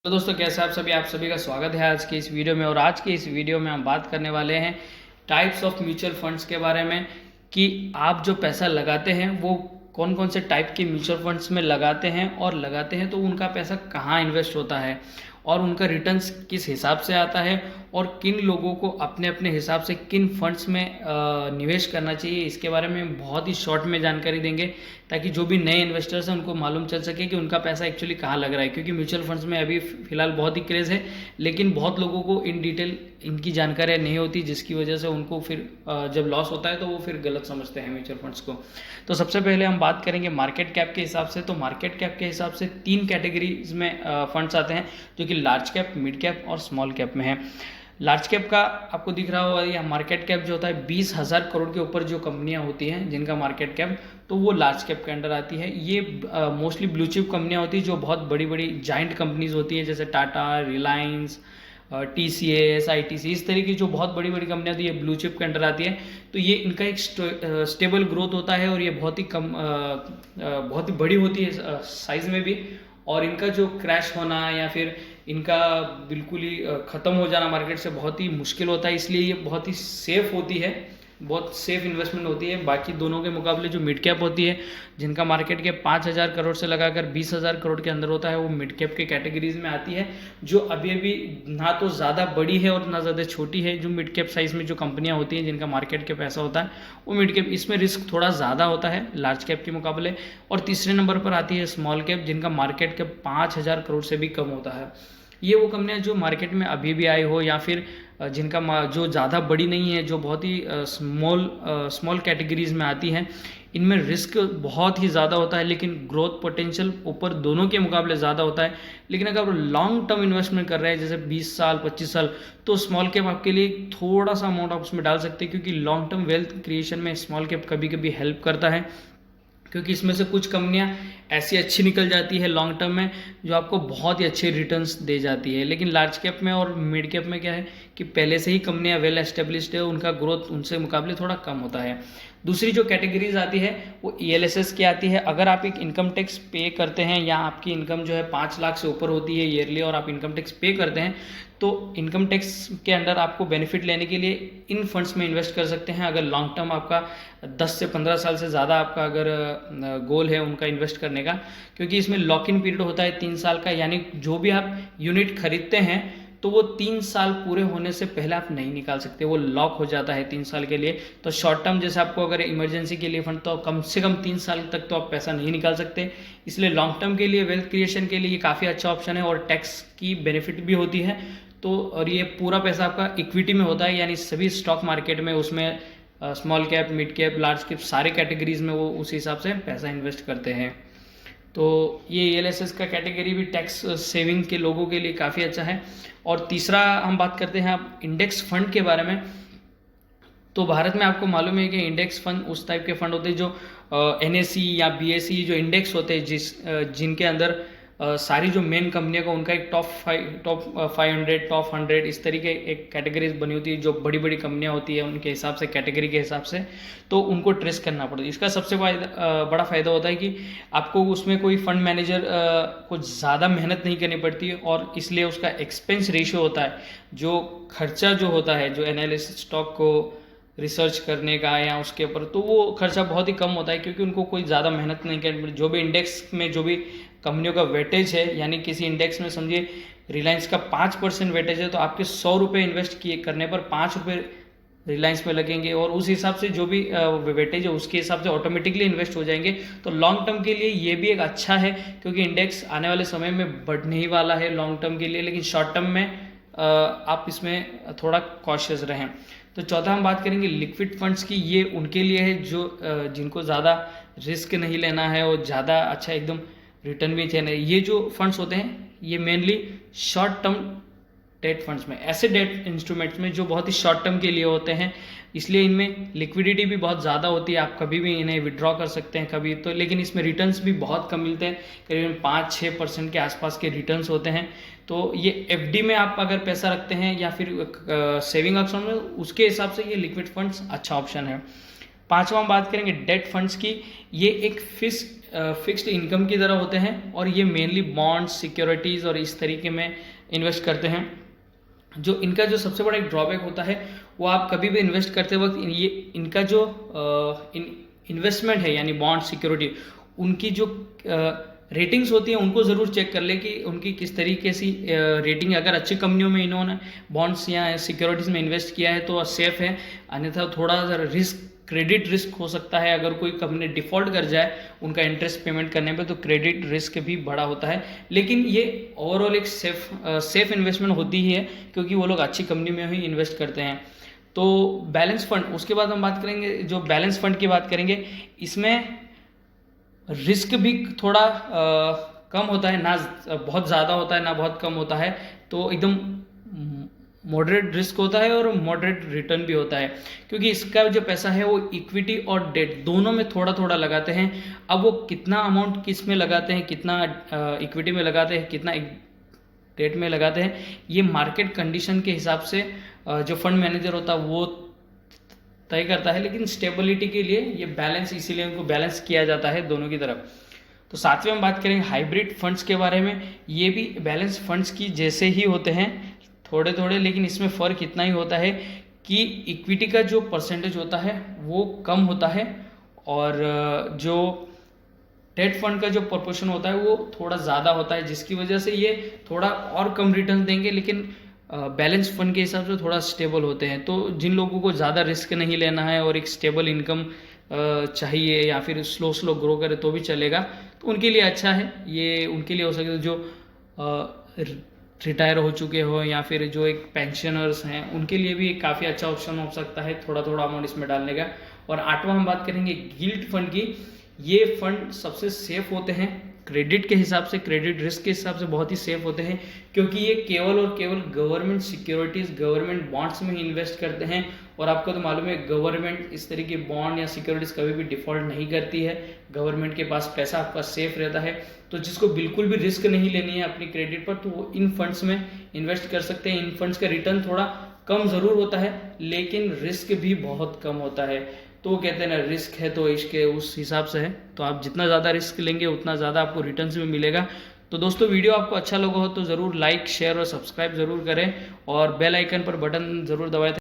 तो दोस्तों कैसे आप सभी का स्वागत है आज की इस वीडियो में। और आज की इस वीडियो में हम बात करने वाले हैं टाइप्स ऑफ म्यूचुअल फंड्स के बारे में कि आप जो पैसा लगाते हैं वो कौन कौन से टाइप के म्यूचुअल फंड्स में लगाते हैं, और लगाते हैं तो उनका पैसा कहाँ इन्वेस्ट होता है और उनका रिटर्न्स किस हिसाब से आता है, और किन लोगों को अपने अपने हिसाब से किन फंड्स में निवेश करना चाहिए। इसके बारे में बहुत ही शॉर्ट में जानकारी देंगे ताकि जो भी नए इन्वेस्टर्स हैं उनको मालूम चल सके कि उनका पैसा एक्चुअली कहाँ लग रहा है। क्योंकि म्यूचुअल फंड्स में अभी फिलहाल बहुत ही क्रेज़ है, लेकिन बहुत लोगों को इन डिटेल इनकी जानकारी नहीं होती, जिसकी वजह से उनको फिर जब लॉस होता है तो वो फिर गलत समझते हैं म्यूचुअल फंड्स को। तो सबसे पहले हम बात करेंगे मार्केट कैप के हिसाब से। तो मार्केट कैप के हिसाब से 3 कैटेगरीज में फंड्स आते हैं, जो कि लार्ज कैप, मिड कैप और स्मॉल कैप में है। लार्ज कैप का आपको दिख रहा होगा, या मार्केट कैप जो होता है 20,000 करोड़ के ऊपर जो कंपनियां होती हैं जिनका मार्केट कैप, तो वो लार्ज कैप के अंडर आती है। ये मोस्टली ब्लू चिप कंपनियां होती है जो बहुत बड़ी बड़ी जाइंट कंपनीज होती है, जैसे टाटा, रिलायंस, TCS, ITC, इस तरह की जो बहुत बड़ी बड़ी कंपनियां होती है ब्लू चिप के अंडर आती है। तो ये इनका एक स्टेबल ग्रोथ होता है और ये बहुत ही बड़ी होती है साइज में भी। और इनका जो क्रैश होना या फिर इनका बिल्कुल ही ख़त्म हो जाना मार्केट से बहुत ही मुश्किल होता है, इसलिए ये बहुत ही सेफ होती है, बहुत सेफ इन्वेस्टमेंट होती है बाकी दोनों के मुकाबले। जो मिड कैप होती है, जिनका मार्केट कैप 5,000 करोड़ से लगाकर 20,000 करोड़ के अंदर होता है, वो मिड कैप के कैटेगरीज में आती है, जो अभी अभी ना तो ज़्यादा बड़ी है और ना ज़्यादा छोटी है। जो मिड कैप साइज में जो कंपनियां होती हैं जिनका मार्केट कैप ऐसा होता है, वो मिड कैप, इसमें रिस्क थोड़ा ज़्यादा होता है लार्ज कैप के मुकाबले। और तीसरे नंबर पर आती है स्मॉल कैप, जिनका मार्केट कैप 5,000 करोड़ से भी कम होता है। ये वो कंपनियां जो मार्केट में अभी भी आई हो, या फिर जिनका जो ज़्यादा बड़ी नहीं है, जो बहुत ही स्मॉल कैटेगरीज में आती हैं, इनमें रिस्क बहुत ही ज़्यादा होता है, लेकिन ग्रोथ पोटेंशियल ऊपर दोनों के मुकाबले ज़्यादा होता है। लेकिन अगर आप लॉन्ग टर्म इन्वेस्टमेंट कर रहे हैं, जैसे 20 साल 25 साल, तो स्मॉल कैप आपके लिए थोड़ा सा अमाउंट आप उसमें डाल सकते हैं, क्योंकि लॉन्ग टर्म वेल्थ क्रिएशन में स्मॉल कैप कभी कभी हेल्प करता है। क्योंकि इसमें से कुछ कंपनियां ऐसी अच्छी निकल जाती है लॉन्ग टर्म में, जो आपको बहुत ही अच्छे रिटर्न्स दे जाती है। लेकिन लार्ज कैप में और मिड कैप में क्या है कि पहले से ही कंपनियां वेल एस्टेब्लिश्ड है, उनका ग्रोथ उनसे मुकाबले थोड़ा कम होता है। दूसरी जो कैटेगरीज आती है वो ELSS की आती है। अगर आप एक इनकम टैक्स पे करते हैं, या आपकी इनकम जो है 5 लाख से ऊपर होती है ईयरली, और आप इनकम टैक्स पे करते हैं, तो इनकम टैक्स के अंडर आपको बेनिफिट लेने के लिए इन फंड्स में इन्वेस्ट कर सकते हैं। अगर लॉन्ग टर्म आपका 10 से 15 साल से ज़्यादा आपका अगर गोल है उनका इन्वेस्ट करने का, क्योंकि इसमें लॉक इन पीरियड होता है 3 साल का, यानी जो भी आप यूनिट खरीदते हैं तो वो 3 साल पूरे होने से पहले आप नहीं निकाल सकते, वो लॉक हो जाता है 3 साल के लिए। तो शॉर्ट टर्म जैसे आपको अगर इमरजेंसी के लिए फंड, तो कम से कम 3 साल तक तो आप पैसा नहीं निकाल सकते। इसलिए लॉन्ग टर्म के लिए वेल्थ क्रिएशन के लिए ये काफ़ी अच्छा ऑप्शन है, और टैक्स की बेनिफिट भी होती है। तो और ये पूरा पैसा आपका इक्विटी में होता है, यानी सभी स्टॉक मार्केट में उसमें small cap, mid cap, large cap, सारे कैटेगरीज में वो उस हिसाब से पैसा इन्वेस्ट करते हैं। तो ये ELSS का कैटेगरी भी टैक्स सेविंग के लोगों के लिए काफ़ी अच्छा है। और तीसरा हम बात करते हैं आप इंडेक्स फंड के बारे में। तो भारत में आपको मालूम है कि इंडेक्स फंड उस टाइप के फंड होते हैं जो NSE या BSE जो इंडेक्स होते हैं, जिनके अंदर सारी जो मेन कंपनियां का उनका एक टॉप 500, टॉप 100, इस तरीके एक कैटेगरीज बनी होती है। जो बड़ी बड़ी कंपनियां होती है उनके हिसाब से, कैटेगरी के हिसाब से, तो उनको ट्रेस करना पड़ता है। इसका सबसे बड़ा फ़ायदा होता है कि आपको उसमें कोई फंड मैनेजर को ज़्यादा मेहनत नहीं करनी पड़ती है, और इसलिए उसका एक्सपेंस रेशियो होता है, जो खर्चा जो होता है, जो एनालिसिस स्टॉक को रिसर्च करने का या उसके ऊपर, तो वो खर्चा बहुत ही कम होता है, क्योंकि उनको कोई ज़्यादा मेहनत नहीं करनी पड़ती। जो भी इंडेक्स में जो भी कंपनियों का वेटेज है, यानी किसी इंडेक्स में समझिए रिलायंस का 5% वेटेज है, तो आपके 100 रुपये इन्वेस्ट किए करने पर 5 रुपये रिलायंस में लगेंगे, और उस हिसाब से जो भी वेटेज है उसके हिसाब से ऑटोमेटिकली इन्वेस्ट हो जाएंगे। तो लॉन्ग टर्म के लिए ये भी एक अच्छा है, क्योंकि इंडेक्स आने वाले समय में बढ़ने ही वाला है लॉन्ग टर्म के लिए। लेकिन शॉर्ट टर्म में आप इसमें थोड़ा कॉशियस रहें। तो चौथा हम बात करेंगे लिक्विड फंड्स की। ये उनके लिए है जो जिनको ज़्यादा रिस्क नहीं लेना है और ज़्यादा अच्छा एकदम रिटर्न भी चाहिए। ये जो फंड्स होते हैं ये mainly short term debt funds में, ऐसे डेट इंस्ट्रूमेंट्स में जो बहुत ही शॉर्ट टर्म के लिए होते हैं, इसलिए इनमें लिक्विडिटी भी बहुत ज़्यादा होती है। आप कभी भी इन्हें विड्रॉ कर सकते हैं कभी तो, लेकिन इसमें रिटर्न्स भी बहुत कम मिलते हैं, करीबन 5-6% के आसपास के रिटर्न्स होते हैं। तो ये FD में आप अगर पैसा रखते हैं या फिर सेविंग अकाउंट में, उसके हिसाब से ये लिक्विड फंड्स अच्छा ऑप्शन है। पांचवा हम बात करेंगे डेट फंड्स की। ये एक फिक्स्ड इनकम की तरह होते हैं और ये मेनली बॉन्ड्स, सिक्योरिटीज़ और इस तरीके में इन्वेस्ट करते हैं। जो इनका जो सबसे बड़ा एक ड्रॉबैक होता है वो आप कभी भी इन्वेस्ट करते वक्त ये इनका जो इन्वेस्टमेंट है यानी बॉन्ड, सिक्योरिटी, उनकी जो रेटिंग्स होती हैं उनको ज़रूर चेक कर ले कि उनकी किस तरीके से रेटिंग। अगर अच्छी कंपनियों में इन्होंने बॉन्ड्स या सिक्योरिटीज़ में इन्वेस्ट किया है तो सेफ है, अन्यथा थोड़ा सा क्रेडिट रिस्क हो सकता है। अगर कोई कंपनी डिफ़ॉल्ट कर जाए उनका इंटरेस्ट पेमेंट करने पे तो क्रेडिट रिस्क भी बड़ा होता है। लेकिन ये ओवरऑल एक सेफ इन्वेस्टमेंट होती ही है क्योंकि वो लोग अच्छी कंपनी में ही इन्वेस्ट करते हैं। तो बैलेंस फंड, उसके बाद हम बात करेंगे जो बैलेंस फंड की बात करेंगे, इसमें रिस्क भी थोड़ा कम होता है, ना बहुत ज़्यादा होता है ना बहुत कम होता है, तो एकदम मॉडरेट रिस्क होता है और मॉडरेट रिटर्न भी होता है क्योंकि इसका जो पैसा है वो इक्विटी और डेट दोनों में थोड़ा थोड़ा लगाते हैं। अब वो कितना अमाउंट किस में लगाते हैं, कितना इक्विटी में लगाते हैं, कितना डेट में लगाते हैं, ये मार्केट कंडीशन के हिसाब से जो फंड मैनेजर होता है वो तय करता है। लेकिन स्टेबिलिटी के लिए ये बैलेंस, इसीलिए उनको बैलेंस किया जाता है दोनों की तरफ। तो साथ में हम बात करेंगे हाइब्रिड फंड्स के बारे में। ये भी बैलेंस फंड्स की जैसे ही होते हैं थोड़े थोड़े, लेकिन इसमें फ़र्क इतना ही होता है कि इक्विटी का जो परसेंटेज होता है वो कम होता है और जो डेट फंड का जो प्रोपोर्शन होता है वो थोड़ा ज़्यादा होता है, जिसकी वजह से ये थोड़ा और कम रिटर्न देंगे लेकिन बैलेंस फंड के हिसाब से थोड़ा स्टेबल होते हैं। तो जिन लोगों को ज़्यादा रिस्क नहीं लेना है और एक स्टेबल इनकम चाहिए या फिर स्लो ग्रो करे तो भी चलेगा, तो उनके लिए अच्छा है। ये उनके लिए हो सकता है जो रिटायर हो चुके हो या फिर जो एक पेंशनर्स हैं उनके लिए भी काफ़ी अच्छा ऑप्शन हो सकता है थोड़ा थोड़ा अमाउंट इसमें डालने का। और आठवां हम बात करेंगे गिल्ट फंड की। ये फंड सबसे सेफ होते हैं क्रेडिट के हिसाब से, क्रेडिट रिस्क के हिसाब से बहुत ही सेफ होते हैं क्योंकि ये केवल और केवल गवर्नमेंट सिक्योरिटीज़, गवर्नमेंट बॉन्ड्स में ही इन्वेस्ट करते हैं। और आपको तो मालूम है गवर्नमेंट इस तरह के बॉन्ड या सिक्योरिटीज़ कभी भी डिफ़ॉल्ट नहीं करती है, गवर्नमेंट के पास पैसा आपका सेफ रहता है। तो जिसको बिल्कुल भी रिस्क नहीं लेनी है अपनी क्रेडिट पर तो वो इन फंड्स में इन्वेस्ट कर सकते हैं। इन फंड्स का रिटर्न थोड़ा कम ज़रूर होता है लेकिन रिस्क भी बहुत कम होता है। तो वो कहते हैं ना, रिस्क है तो इसके उस हिसाब से है, तो आप जितना ज़्यादा रिस्क लेंगे उतना ज़्यादा आपको रिटर्न्स भी मिलेगा। तो दोस्तों वीडियो आपको अच्छा लगा हो तो ज़रूर लाइक, शेयर और सब्सक्राइब ज़रूर करें और बेल आइकन पर बटन ज़रूर दबाएं।